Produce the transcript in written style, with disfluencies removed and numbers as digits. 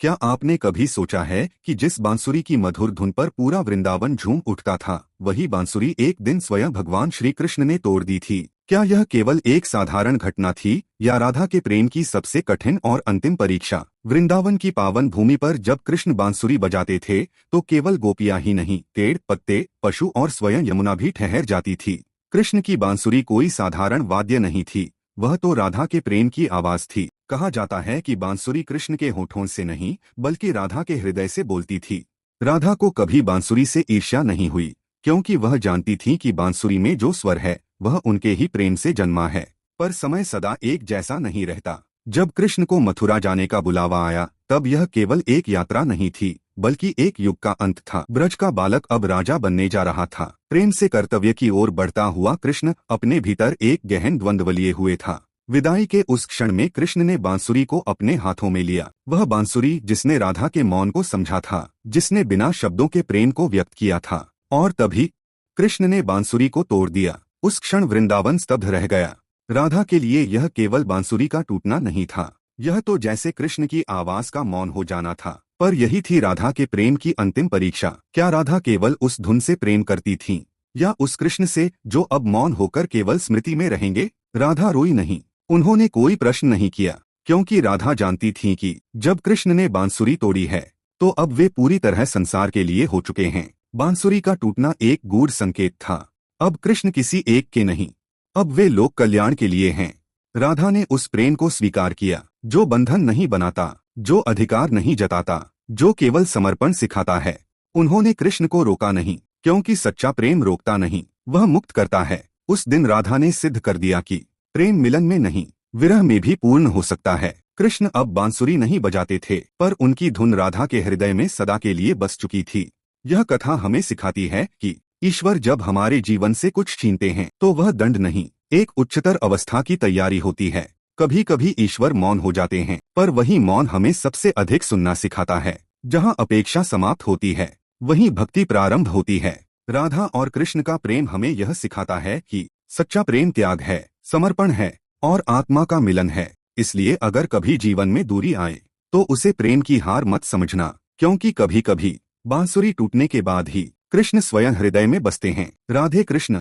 क्या आपने कभी सोचा है कि जिस बांसुरी की मधुर धुन पर पूरा वृंदावन झूम उठता था, वही बांसुरी एक दिन स्वयं भगवान श्री कृष्ण ने तोड़ दी थी? क्या यह केवल एक साधारण घटना थी या राधा के प्रेम की सबसे कठिन और अंतिम परीक्षा? वृंदावन की पावन भूमि पर जब कृष्ण बांसुरी बजाते थे तो केवल गोपियां ही नहीं, पेड़ पत्ते, पशु और स्वयं यमुना भी ठहर जाती थी। कृष्ण की बांसुरी कोई साधारण वाद्य नहीं थी, वह तो राधा के प्रेम की आवाज थी। कहा जाता है कि बांसुरी कृष्ण के होठों से नहीं बल्कि राधा के हृदय से बोलती थी। राधा को कभी बांसुरी से ईर्ष्या नहीं हुई, क्योंकि वह जानती थी कि बांसुरी में जो स्वर है वह उनके ही प्रेम से जन्मा है। पर समय सदा एक जैसा नहीं रहता। जब कृष्ण को मथुरा जाने का बुलावा आया, तब यह केवल एक यात्रा नहीं थी बल्कि एक युग का अंत था। ब्रज का बालक अब राजा बनने जा रहा था। प्रेम से कर्तव्य की ओर बढ़ता हुआ कृष्ण अपने भीतर एक गहन द्वंद्व लिए हुए था। विदाई के उस क्षण में कृष्ण ने बांसुरी को अपने हाथों में लिया। वह बांसुरी जिसने राधा के मौन को समझा था, जिसने बिना शब्दों के प्रेम को व्यक्त किया था। और तभी कृष्ण ने बांसुरी को तोड़ दिया। उस क्षण वृंदावन स्तब्ध रह गया। राधा के लिए यह केवल बांसुरी का टूटना नहीं था, यह तो जैसे कृष्ण की आवाज का मौन हो जाना था। पर यही थी राधा के प्रेम की अंतिम परीक्षा। क्या राधा केवल उस धुन से प्रेम करती थीं, या उस कृष्ण से जो अब मौन होकर केवल स्मृति में रहेंगे? राधा रोई नहीं, उन्होंने कोई प्रश्न नहीं किया, क्योंकि राधा जानती थीं कि जब कृष्ण ने बांसुरी तोड़ी है तो अब वे पूरी तरह संसार के लिए हो चुके हैं। बांसुरी का टूटना एक गूढ़ संकेत था। अब कृष्ण किसी एक के नहीं, अब वे लोक कल्याण के लिए हैं। राधा ने उस प्रेम को स्वीकार किया जो बंधन नहीं बनाता, जो अधिकार नहीं जताता, जो केवल समर्पण सिखाता है। उन्होंने कृष्ण को रोका नहीं, क्योंकि सच्चा प्रेम रोकता नहीं, वह मुक्त करता है। उस दिन राधा ने सिद्ध कर दिया कि प्रेम मिलन में नहीं, विरह में भी पूर्ण हो सकता है। कृष्ण अब बांसुरी नहीं बजाते थे, पर उनकी धुन राधा के हृदय में सदा के लिए बस चुकी थी। यह कथा हमें सिखाती है कि ईश्वर जब हमारे जीवन से कुछ छीनते हैं तो वह दंड नहीं, एक उच्चतर अवस्था की तैयारी होती है। कभी कभी ईश्वर मौन हो जाते हैं, पर वही मौन हमें सबसे अधिक सुनना सिखाता है। जहाँ अपेक्षा समाप्त होती है, वहीं भक्ति प्रारंभ होती है। राधा और कृष्ण का प्रेम हमें यह सिखाता है कि सच्चा प्रेम त्याग है, समर्पण है और आत्मा का मिलन है। इसलिए अगर कभी जीवन में दूरी आए तो उसे प्रेम की हार मत समझना, क्योंकि कभी कभी बांसुरी टूटने के बाद ही कृष्ण स्वयं हृदय में बसते हैं। राधे कृष्ण।